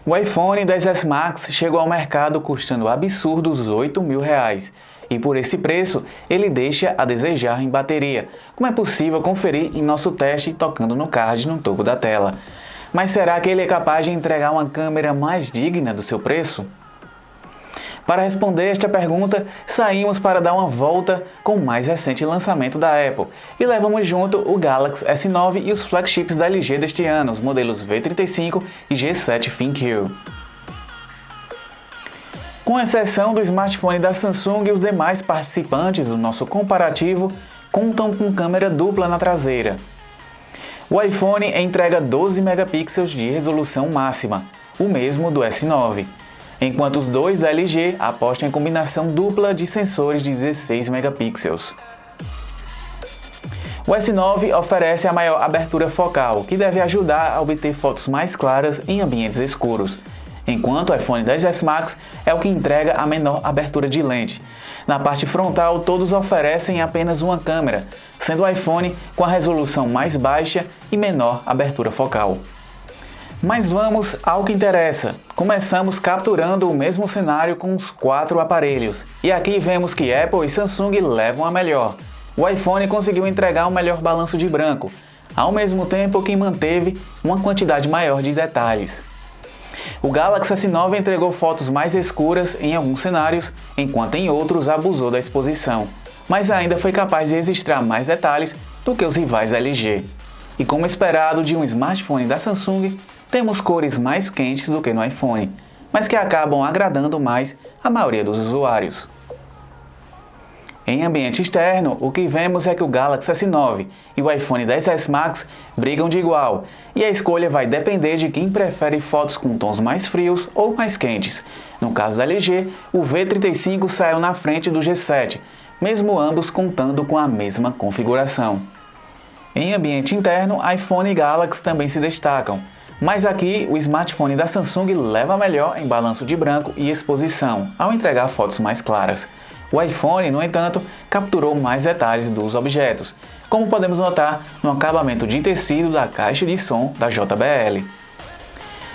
O iPhone XS Max chegou ao mercado custando absurdos R$ 8.000 e por esse preço ele deixa a desejar em bateria, como é possível conferir em nosso teste tocando no card no topo da tela. Mas será que ele é capaz de entregar uma câmera mais digna do seu preço? Para responder esta pergunta, saímos para dar uma volta com o mais recente lançamento da Apple e levamos junto o Galaxy S9 e os flagships da LG deste ano, os modelos V35 e G7 ThinQ. Com exceção do smartphone da Samsung, os demais participantes do nosso comparativo contam com câmera dupla na traseira. O iPhone entrega 12 megapixels de resolução máxima, o mesmo do S9. Enquanto os dois da LG apostam em combinação dupla de sensores de 16 megapixels. O S9 oferece a maior abertura focal, que deve ajudar a obter fotos mais claras em ambientes escuros, enquanto o iPhone XS Max é o que entrega a menor abertura de lente. Na parte frontal, todos oferecem apenas uma câmera, sendo o iPhone com a resolução mais baixa e menor abertura focal. Mas vamos ao que interessa. Começamos capturando o mesmo cenário com os 4 aparelhos. E aqui vemos que Apple e Samsung levam a melhor. O iPhone conseguiu entregar um melhor balanço de branco, ao mesmo tempo que manteve uma quantidade maior de detalhes. O Galaxy S9 entregou fotos mais escuras em alguns cenários, enquanto em outros abusou da exposição, mas ainda foi capaz de registrar mais detalhes do que os rivais LG. E como esperado de um smartphone da Samsung, temos cores mais quentes do que no iPhone, mas que acabam agradando mais a maioria dos usuários. Em ambiente externo, o que vemos é que o Galaxy S9 e o iPhone XS Max brigam de igual, e a escolha vai depender de quem prefere fotos com tons mais frios ou mais quentes. No caso da LG, o V35 saiu na frente do G7, mesmo ambos contando com a mesma configuração. Em ambiente interno, iPhone e Galaxy também se destacam, mas aqui o smartphone da Samsung leva melhor em balanço de branco e exposição, ao entregar fotos mais claras. O iPhone, no entanto, capturou mais detalhes dos objetos, como podemos notar no acabamento de tecido da caixa de som da JBL.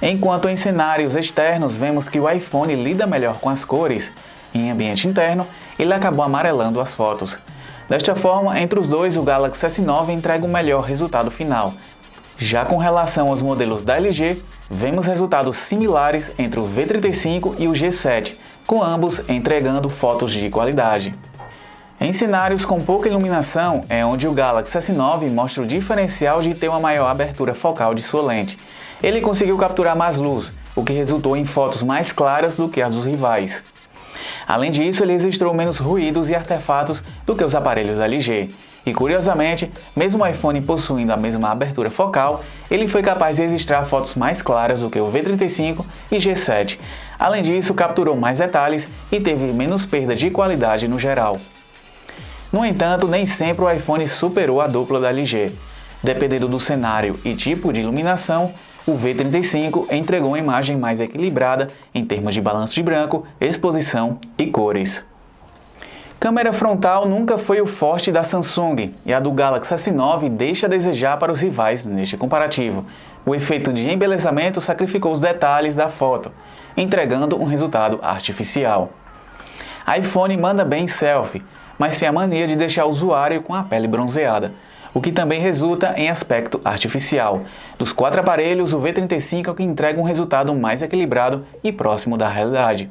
Enquanto em cenários externos vemos que o iPhone lida melhor com as cores, em ambiente interno ele acabou amarelando as fotos. Desta forma, entre os dois, o Galaxy S9 entrega o melhor resultado final. Já com relação aos modelos da LG, vemos resultados similares entre o V35 e o G7, com ambos entregando fotos de qualidade. Em cenários com pouca iluminação, é onde o Galaxy S9 mostra o diferencial de ter uma maior abertura focal de sua lente. Ele conseguiu capturar mais luz, o que resultou em fotos mais claras do que as dos rivais. Além disso, ele registrou menos ruídos e artefatos do que os aparelhos LG. E curiosamente, mesmo o iPhone possuindo a mesma abertura focal, ele foi capaz de registrar fotos mais claras do que o V35 e G7. Além disso, capturou mais detalhes e teve menos perda de qualidade no geral. No entanto, nem sempre o iPhone superou a dupla da LG. Dependendo do cenário e tipo de iluminação, o V35 entregou uma imagem mais equilibrada em termos de balanço de branco, exposição e cores. Câmera frontal nunca foi o forte da Samsung e a do Galaxy S9 deixa a desejar para os rivais neste comparativo. O efeito de embelezamento sacrificou os detalhes da foto, entregando um resultado artificial. iPhone manda bem em selfie, mas tem a mania de deixar o usuário com a pele bronzeada, o que também resulta em aspecto artificial. Dos 4 aparelhos, o V35 é o que entrega um resultado mais equilibrado e próximo da realidade.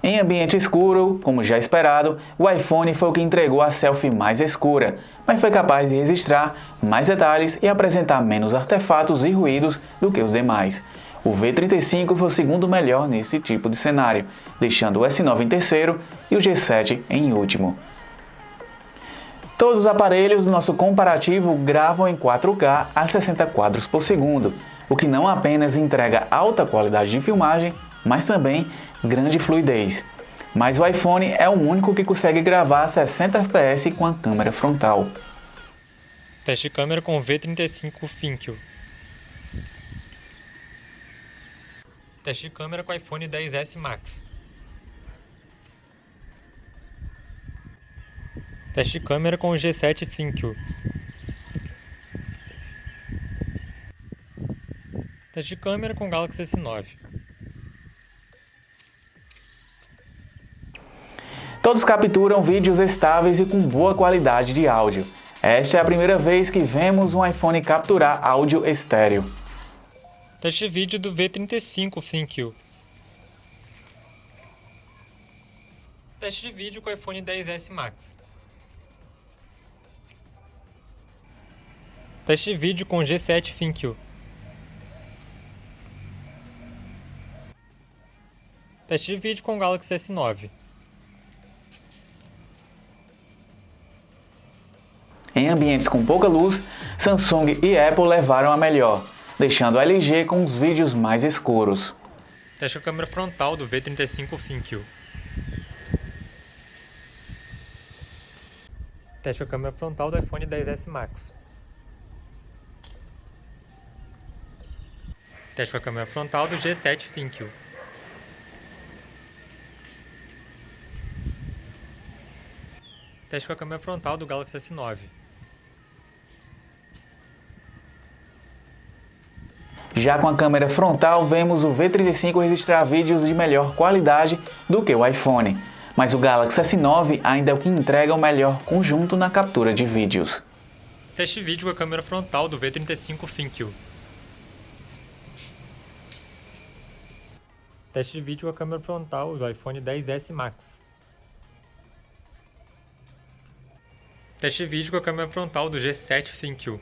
Em ambiente escuro, como já esperado, o iPhone foi o que entregou a selfie mais escura, mas foi capaz de registrar mais detalhes e apresentar menos artefatos e ruídos do que os demais. O V35 foi o segundo melhor nesse tipo de cenário, deixando o S9 em terceiro e o G7 em último. Todos os aparelhos do nosso comparativo gravam em 4K a 60 quadros por segundo, o que não apenas entrega alta qualidade de filmagem, mas também grande fluidez. Mas o iPhone é o único que consegue gravar a 60 fps com a câmera frontal. Teste de câmera com o V35 ThinQ. Teste de câmera com o iPhone XS Max. Teste de câmera com o G7 ThinQ. Teste de câmera com Galaxy S9. Todos capturam vídeos estáveis e com boa qualidade de áudio. Esta é a primeira vez que vemos um iPhone capturar áudio estéreo. Teste de vídeo do V35 ThinQ. Teste de vídeo com o iPhone XS Max. Teste de vídeo com o G7 ThinQ. Teste de vídeo com o Galaxy S9. Em ambientes com pouca luz, Samsung e Apple levaram a melhor, deixando a LG com os vídeos mais escuros. Teste a câmera frontal do V35 ThinQ. Teste a câmera frontal do iPhone XS Max. Teste a câmera frontal do G7 ThinQ. Teste com a câmera frontal do Galaxy S9. Já com a câmera frontal, vemos o V35 registrar vídeos de melhor qualidade do que o iPhone, mas o Galaxy S9 ainda é o que entrega o melhor conjunto na captura de vídeos. Teste vídeo com a câmera frontal do V35 ThinQ. Teste de vídeo com a câmera frontal do iPhone XS Max. Teste de vídeo com a câmera frontal do G7 ThinQ.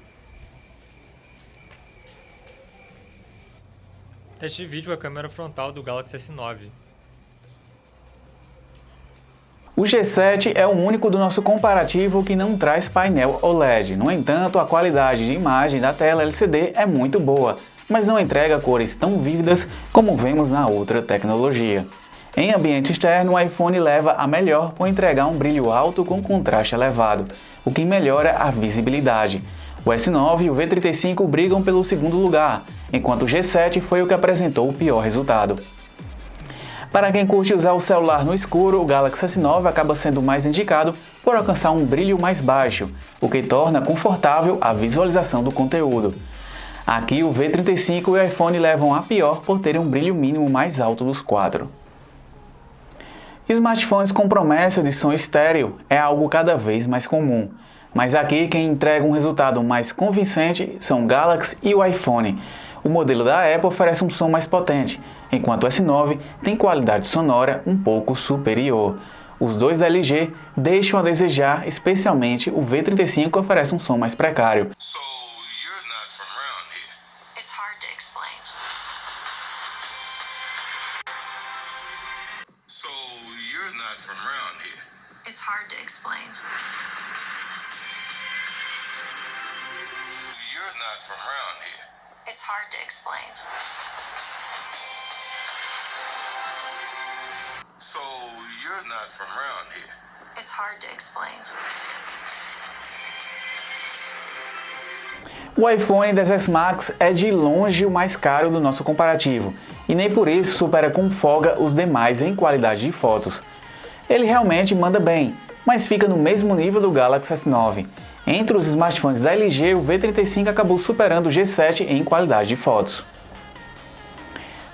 Teste de vídeo com a câmera frontal do Galaxy S9. O G7 é o único do nosso comparativo que não traz painel OLED. No entanto, a qualidade de imagem da tela LCD é muito boa, mas não entrega cores tão vívidas como vemos na outra tecnologia. Em ambiente externo, o iPhone leva a melhor por entregar um brilho alto com contraste elevado, o que melhora a visibilidade. O S9 e o V35 brigam pelo segundo lugar, enquanto o G7 foi o que apresentou o pior resultado. Para quem curte usar o celular no escuro, o Galaxy S9 acaba sendo mais indicado por alcançar um brilho mais baixo, o que torna confortável a visualização do conteúdo. Aqui o V35 e o iPhone levam a pior por terem um brilho mínimo mais alto dos quatro. Smartphones com promessa de som estéreo é algo cada vez mais comum, mas aqui quem entrega um resultado mais convincente são o Galaxy e o iPhone. O modelo da Apple oferece um som mais potente, enquanto o S9 tem qualidade sonora um pouco superior. Os dois LG deixam a desejar, especialmente o V35 que oferece um som mais precário. It's hard to explain. You're not from around here. It's hard to explain. So you're not from around here. It's hard to explain. O iPhone XS Max é de longe o mais caro do nosso comparativo, e nem por isso supera com folga os demais em qualidade de fotos. Ele realmente manda bem, mas fica no mesmo nível do Galaxy S9. Entre os smartphones da LG, o V35 acabou superando o G7 em qualidade de fotos.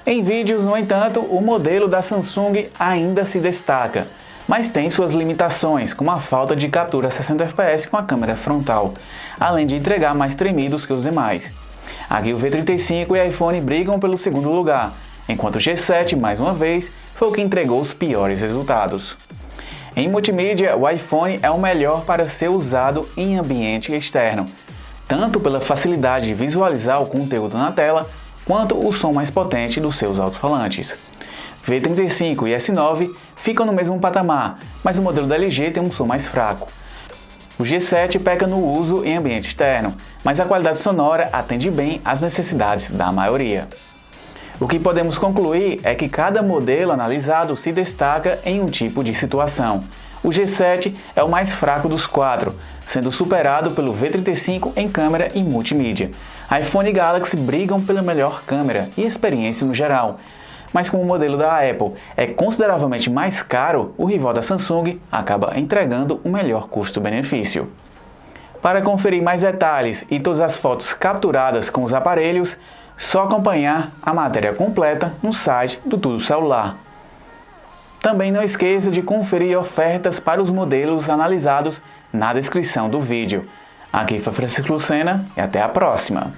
Em vídeos, no entanto, o modelo da Samsung ainda se destaca, mas tem suas limitações, como a falta de captura 60 fps com a câmera frontal, além de entregar mais tremidos que os demais. Aqui o V35 e iPhone brigam pelo segundo lugar, enquanto o G7, mais uma vez, foi o que entregou os piores resultados. Em multimídia, o iPhone é o melhor para ser usado em ambiente externo, tanto pela facilidade de visualizar o conteúdo na tela, quanto o som mais potente dos seus alto-falantes. V35 e S9 ficam no mesmo patamar, mas o modelo da LG tem um som mais fraco. O G7 peca no uso em ambiente externo, mas a qualidade sonora atende bem às necessidades da maioria. O que podemos concluir é que cada modelo analisado se destaca em um tipo de situação. O G7 é o mais fraco dos quatro, sendo superado pelo V35 em câmera e multimídia. iPhone e Galaxy brigam pela melhor câmera e experiência no geral. Mas como o modelo da Apple é consideravelmente mais caro, o rival da Samsung acaba entregando o melhor custo-benefício. Para conferir mais detalhes e todas as fotos capturadas com os aparelhos, Só acompanhar a matéria completa no site do Tudo Celular. Também não esqueça de conferir ofertas para os modelos analisados na descrição do vídeo. Aqui foi Francisco Lucena e até a próxima!